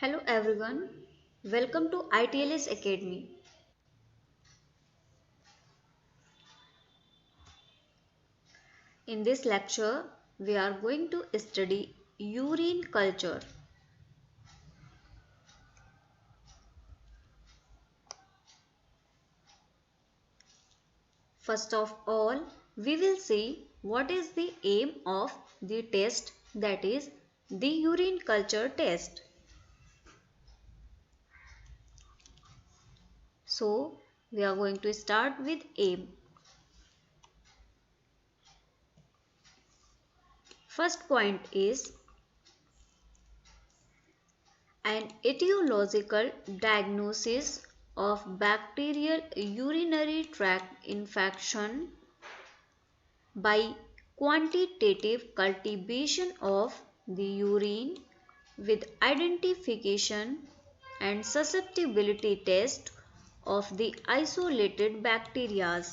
Hello everyone, welcome to ITLS Academy. In this lecture, we are going to study urine culture. First of all, we will see what is the aim of the test, that is the urine culture test. So, we are going to start with aim. First point is an etiological diagnosis of bacterial urinary tract infection by quantitative cultivation of the urine with identification and susceptibility test of the isolated bacteria.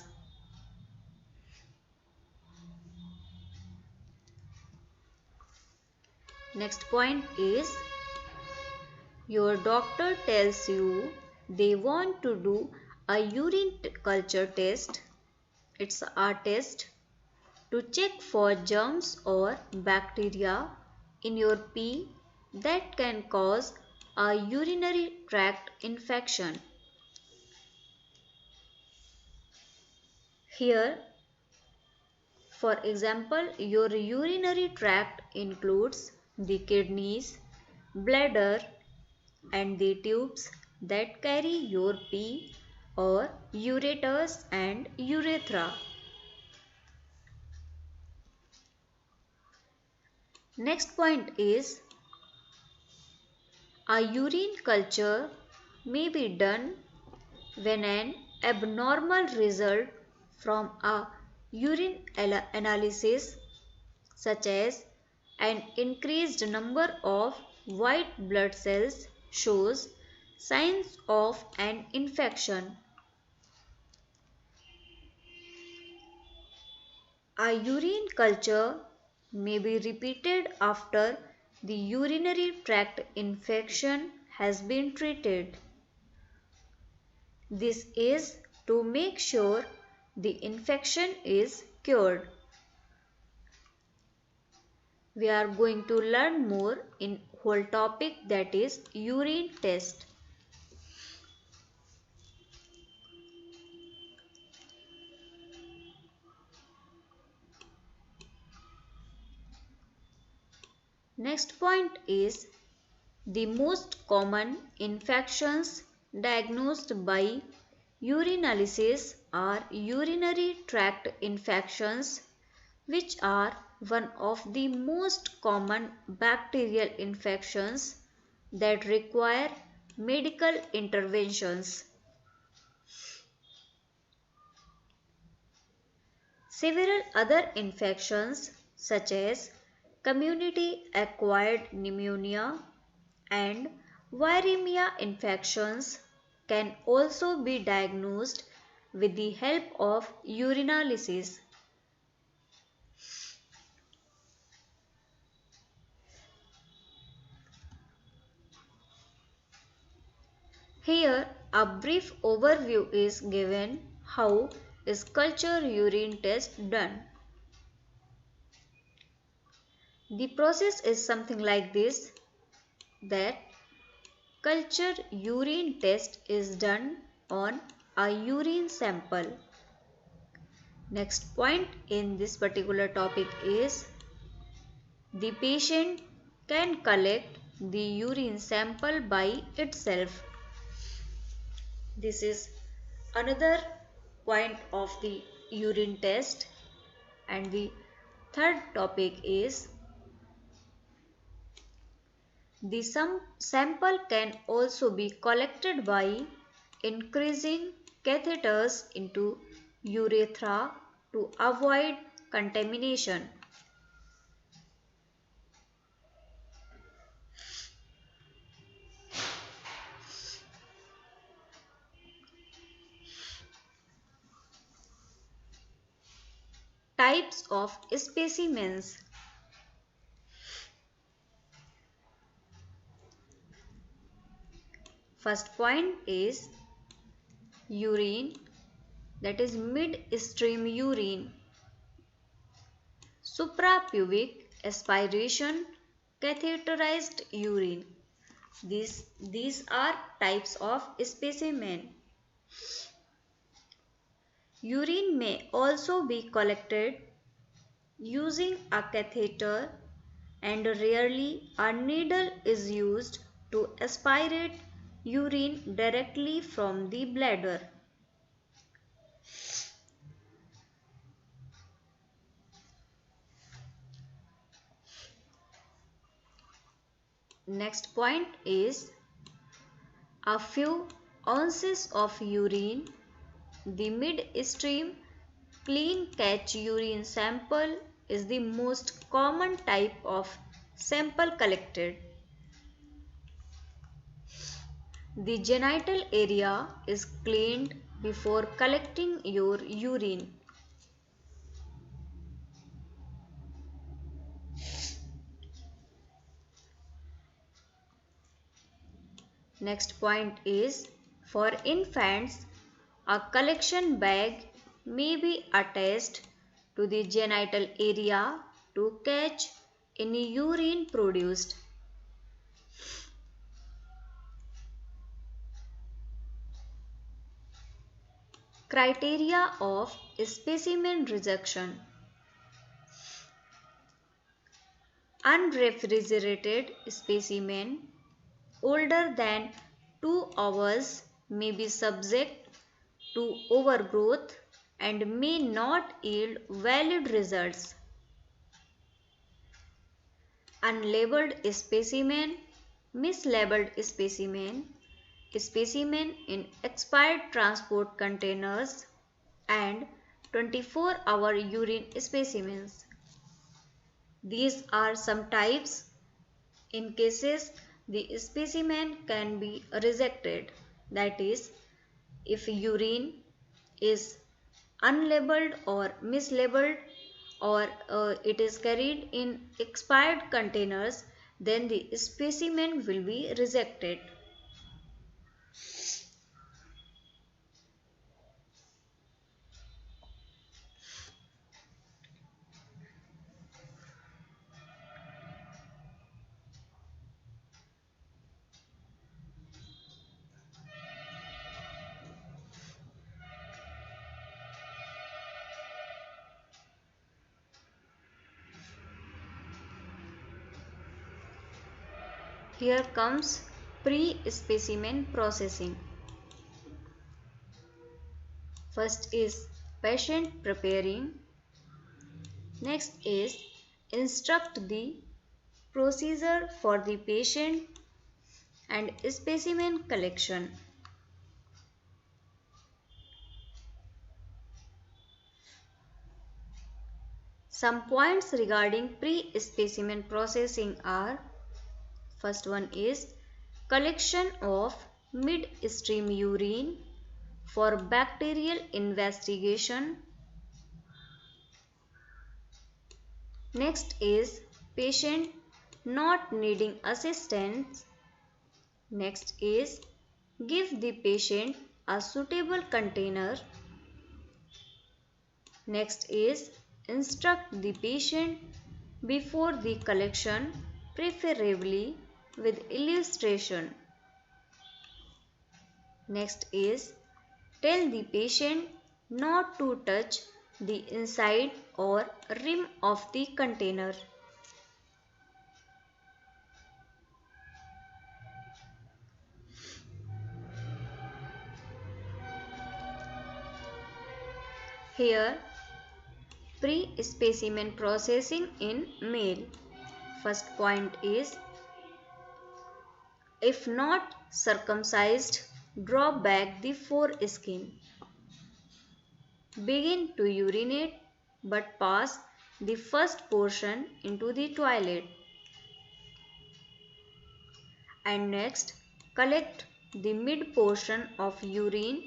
Next point is your doctor tells you they want to do a urine culture test. It's a test to check for germs or bacteria in your pee that can cause a urinary tract infection. Here, for example, your urinary tract includes the kidneys, bladder, and the tubes that carry your pee or ureters and urethra. Next point is a urine culture may be done when an abnormal result from a urine analysis, such as an increased number of white blood cells, shows signs of an infection. A urine culture may be repeated after the urinary tract infection has been treated. This is to make sure the infection is cured. We are going to learn more in whole topic, that is urine test. Next point is the most common infections diagnosed by urinalysis are urinary tract infections, which are one of the most common bacterial infections that require medical interventions. Several other infections such as community acquired pneumonia and viremia infections can also be diagnosed with the help of urinalysis. Here a brief overview is given how is culture urine test done. The process is something like this, that culture urine test is done on a urine sample. Next point in this particular topic is the patient can collect the urine sample by itself. This is another point of the urine test. And the third topic is the sample can also be collected by increasing catheters into urethra to avoid contamination. Types of specimens. First point is urine, that is mid-stream urine. Suprapubic aspiration, catheterized urine. These are types of specimen. Urine may also be collected using a catheter, and rarely a needle is used to aspirate urine directly from the bladder. Next point is a few ounces of urine. The midstream clean catch urine sample is the most common type of sample collected. The genital area is cleaned before collecting your urine. Next point is, for infants, a collection bag may be attached to the genital area to catch any urine produced. Criteria of specimen rejection. Unrefrigerated specimen older than 2 hours may be subject to overgrowth and may not yield valid results. Unlabeled specimen, mislabeled specimen, specimen in expired transport containers, and 24-hour urine specimens. These are some types. In cases the specimen can be rejected, that is, if urine is unlabeled or mislabeled, or it is carried in expired containers, then the specimen will be rejected. Here comes pre-specimen processing. First is patient preparing. Next is instruct the procedure for the patient and specimen collection. Some points regarding pre-specimen processing are: first one is collection of midstream urine for bacterial investigation. Next is patient not needing assistance. Next is give the patient a suitable container. Next is instruct the patient before the collection, preferably with illustration. Next is tell the patient not to touch the inside or rim of the container. Here, pre-specimen processing in male. First point is, if not circumcised, draw back the foreskin. Begin to urinate but pass the first portion into the toilet. And next, collect the mid portion of urine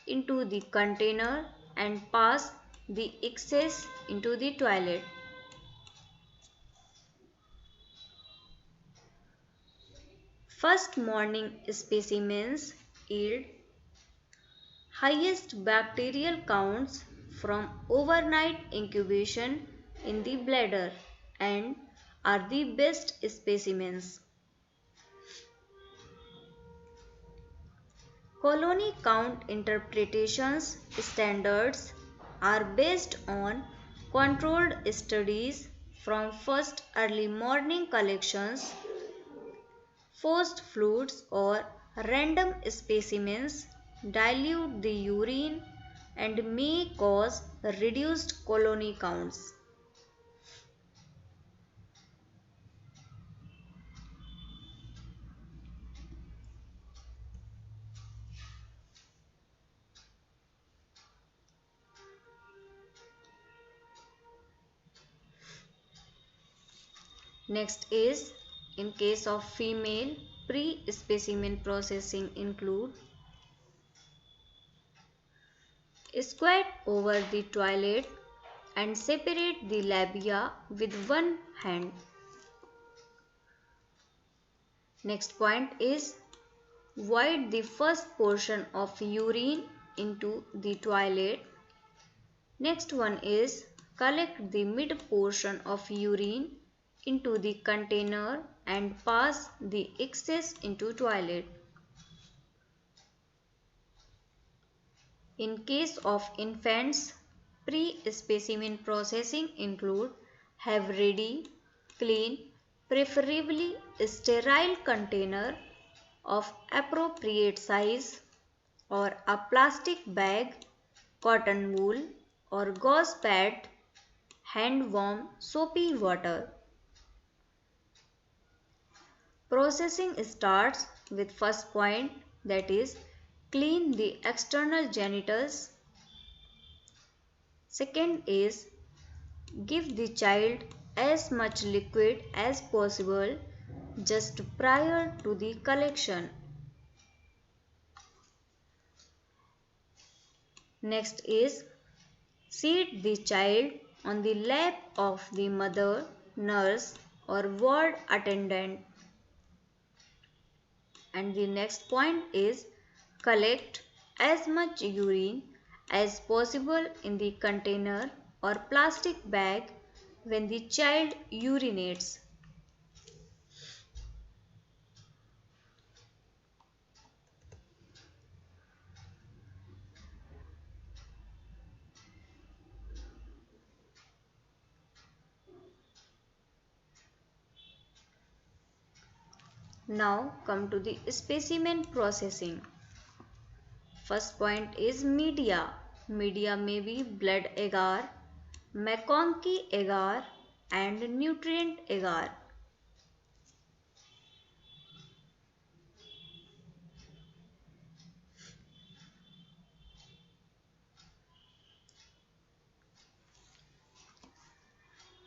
into the container and pass the excess into the toilet. First morning specimens yield highest bacterial counts from overnight incubation in the bladder and are the best specimens. Colony count interpretations standards are based on controlled studies from first early morning collections, forced fluids or random specimens dilute the urine and may cause reduced colony counts. Next is, in case of female, pre-specimen processing include squat over the toilet and separate the labia with one hand. Next point is void the first portion of urine into the toilet. Next one is collect the mid portion of urine into the container and pass the excess into toilet. In case of infants, pre-specimen processing include have ready, clean, preferably sterile container of appropriate size or a plastic bag, cotton wool or gauze pad, hand warm soapy water. Processing starts with first point, that is clean the external genitals. Second is give the child as much liquid as possible just prior to the collection. Next is seat the child on the lap of the mother, nurse or ward attendant. And the next point is collect as much urine as possible in the container or plastic bag when the child urinates. Now come to the specimen processing. First point is media. Media may be blood agar, McConkey agar and nutrient agar.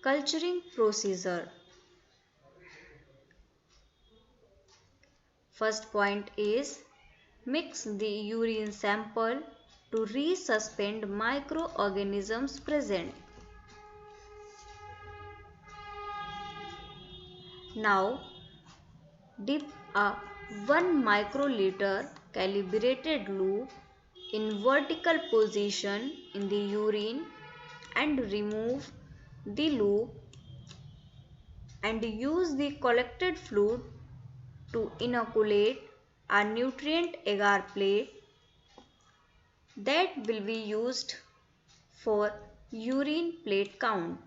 Culturing procedure. First point is mix the urine sample to resuspend microorganisms present. Now dip a 1 microliter calibrated loop in vertical position in the urine and remove the loop and use the collected fluid to inoculate a nutrient agar plate that will be used for urine plate count.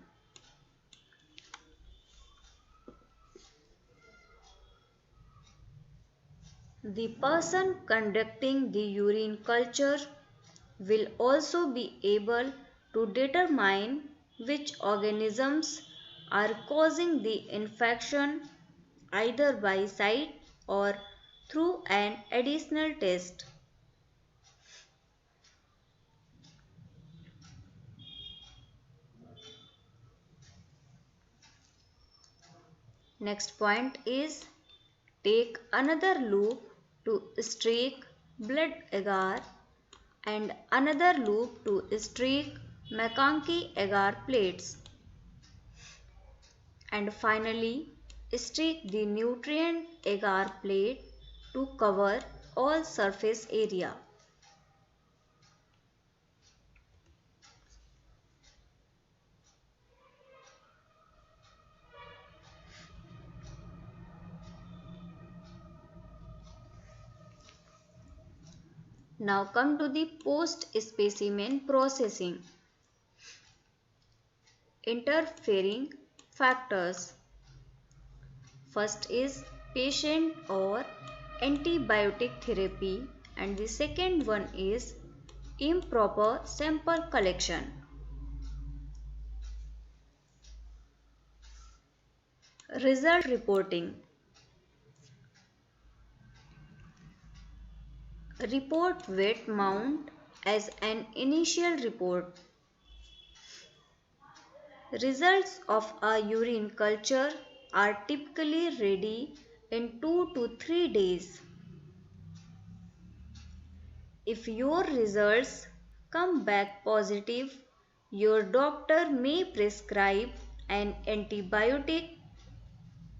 The person conducting the urine culture will also be able to determine which organisms are causing the infection either by sight or through an additional test. Next point is take another loop to streak blood agar and another loop to streak McConkey agar plates. And finally Streak the nutrient agar plate to cover all surface area. Now come to the post-specimen processing. Interfering factors. First is patient or antibiotic therapy, and the second one is improper sample collection. Result reporting. Report wet mount as an initial report. Results of a urine culture are typically ready in 2 to 3 days. If your results come back positive, your doctor may prescribe an antibiotic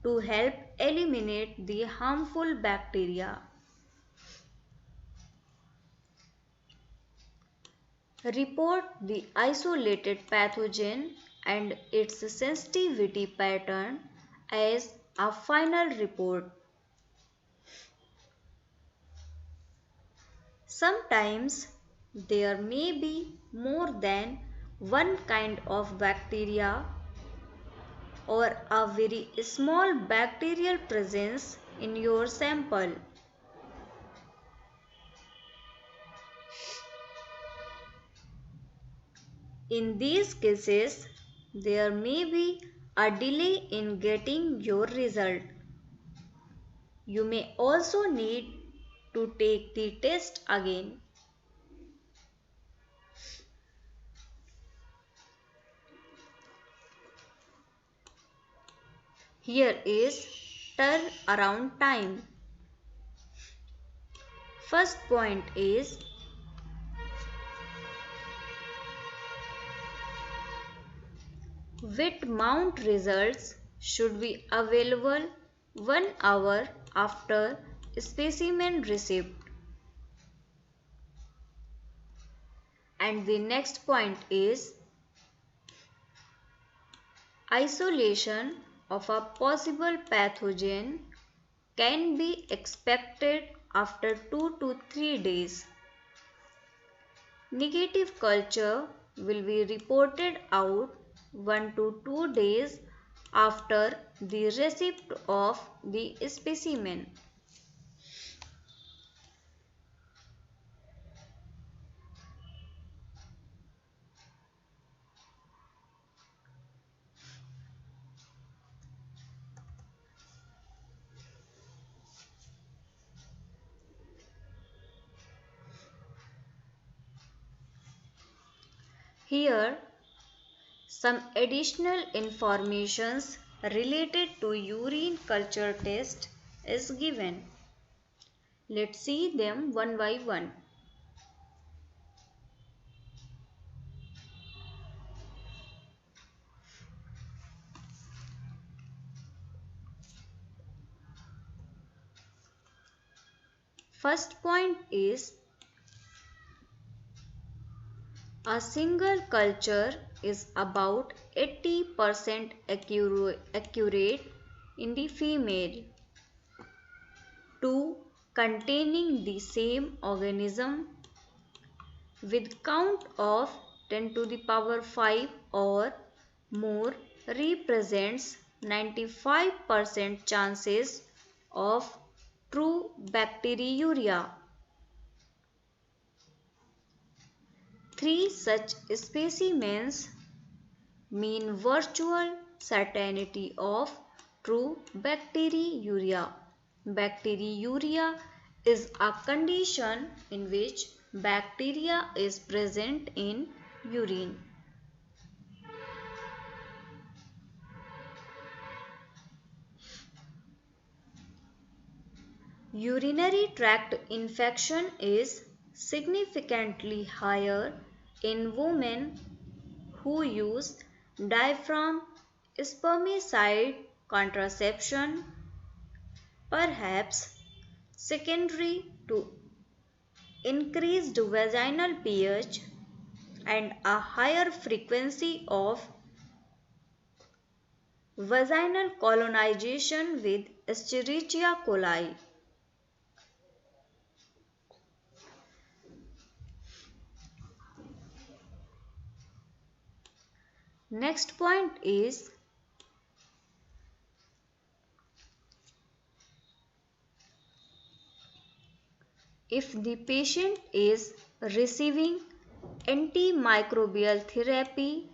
to help eliminate the harmful bacteria. Report the isolated pathogen and its sensitivity pattern as a final report. Sometimes there may be more than one kind of bacteria or a very small bacterial presence in your sample. In these cases, there may be a delay in getting your result. You may also need to take the test again. Here is turnaround time. First point is wet mount results should be available 1 hour after specimen receipt. And the next point is isolation of a possible pathogen can be expected after 2 to 3 days. Negative culture will be reported out 1 to 2 days after the receipt of the specimen. Here, some additional informations related to urine culture test is given. Let's see them one by one. First point is a single culture is about 80% accurate in the female. 2. Containing the same organism with count of 10 to the power 5 or more represents 95% chances of true bacteriuria. 3 such specimens mean virtual certainty of true bacteriuria. Bacteriuria is a condition in which bacteria is present in urine. Urinary tract infection is significantly higher in women who use diaphragm spermicide contraception, perhaps secondary to increased vaginal pH and a higher frequency of vaginal colonization with Escherichia coli. Next point is if the patient is receiving antimicrobial therapy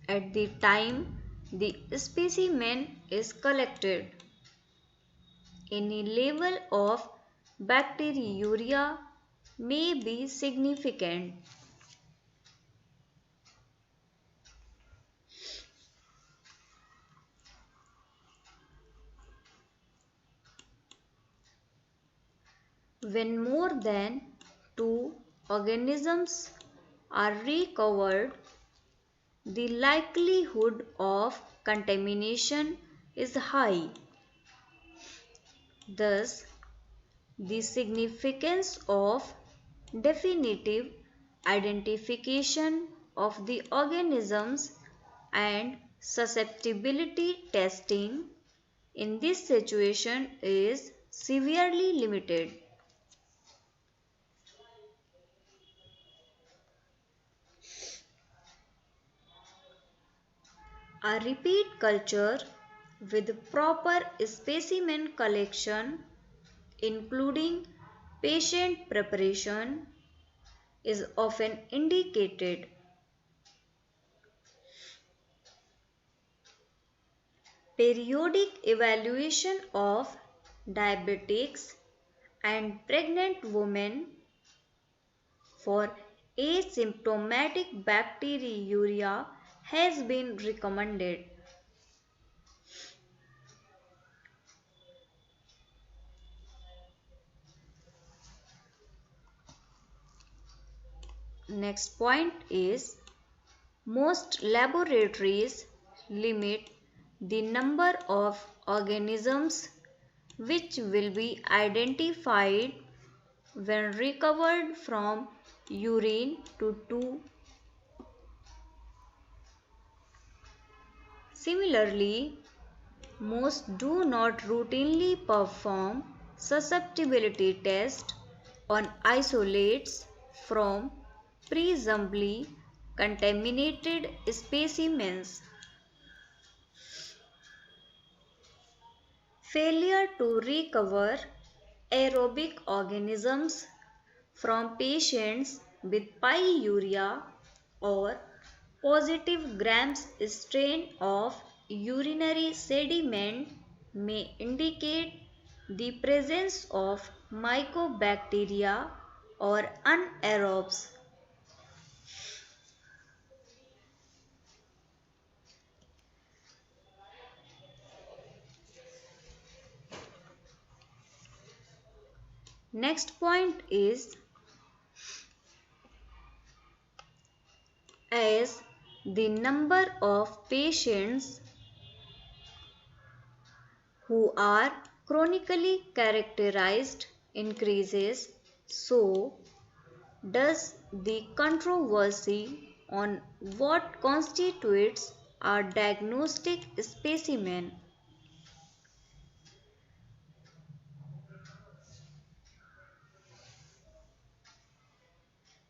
at the time the specimen is collected, any level of bacteriuria may be significant. When more than two organisms are recovered, the likelihood of contamination is high. Thus, the significance of definitive identification of the organisms and susceptibility testing in this situation is severely limited. A repeat culture with proper specimen collection, including patient preparation, is often indicated. Periodic evaluation of diabetics and pregnant women for asymptomatic bacteriuria has been recommended. Next point is most laboratories limit the number of organisms which will be identified when recovered from urine to 2. Similarly, most do not routinely perform susceptibility tests on isolates from presumably contaminated specimens. Failure to recover aerobic organisms from patients with pyuria or positive Grams strain of urinary sediment may indicate the presence of mycobacteria or anaerobes. Next point is as the number of patients who are chronically characterized increases, so does the controversy on what constitutes a diagnostic specimen.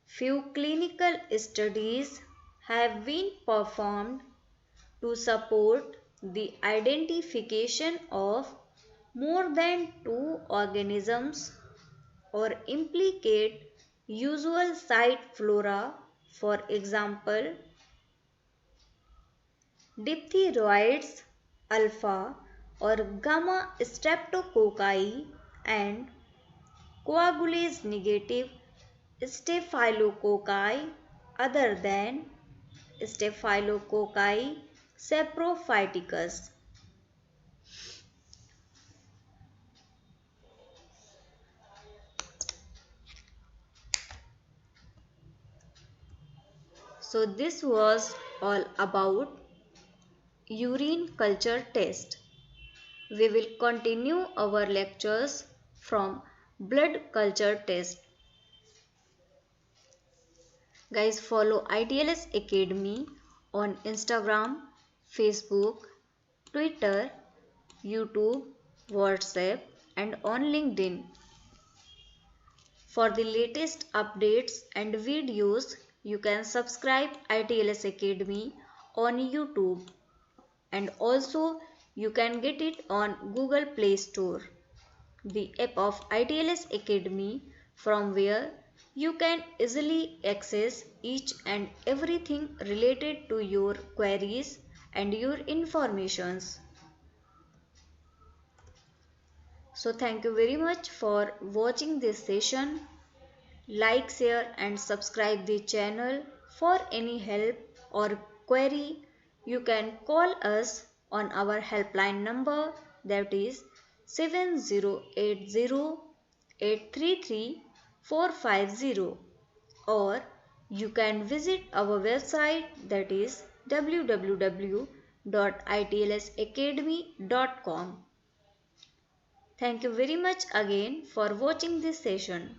Few clinical studies have been performed to support the identification of more than two organisms or implicate usual site flora, for example, diphtheroids alpha or gamma streptococci and coagulase negative staphylococci other than Staphylococci saprophyticus. So this was all about urine culture test. we will continue our lectures from blood culture test. Guys, follow ITLS Academy on Instagram, Facebook, Twitter, YouTube, WhatsApp and on LinkedIn. For the latest updates and videos, you can subscribe ITLS Academy on YouTube, and also you can get it on Google Play Store, the app of ITLS Academy, from where you can easily access each and everything related to your queries and your informations. So thank you very much for watching this session. Like, share and subscribe the channel. For any help or query, you can call us on our helpline number, that is 7080-833-450, or you can visit our website, that is www.itlsacademy.com. Thank you very much again for watching this session.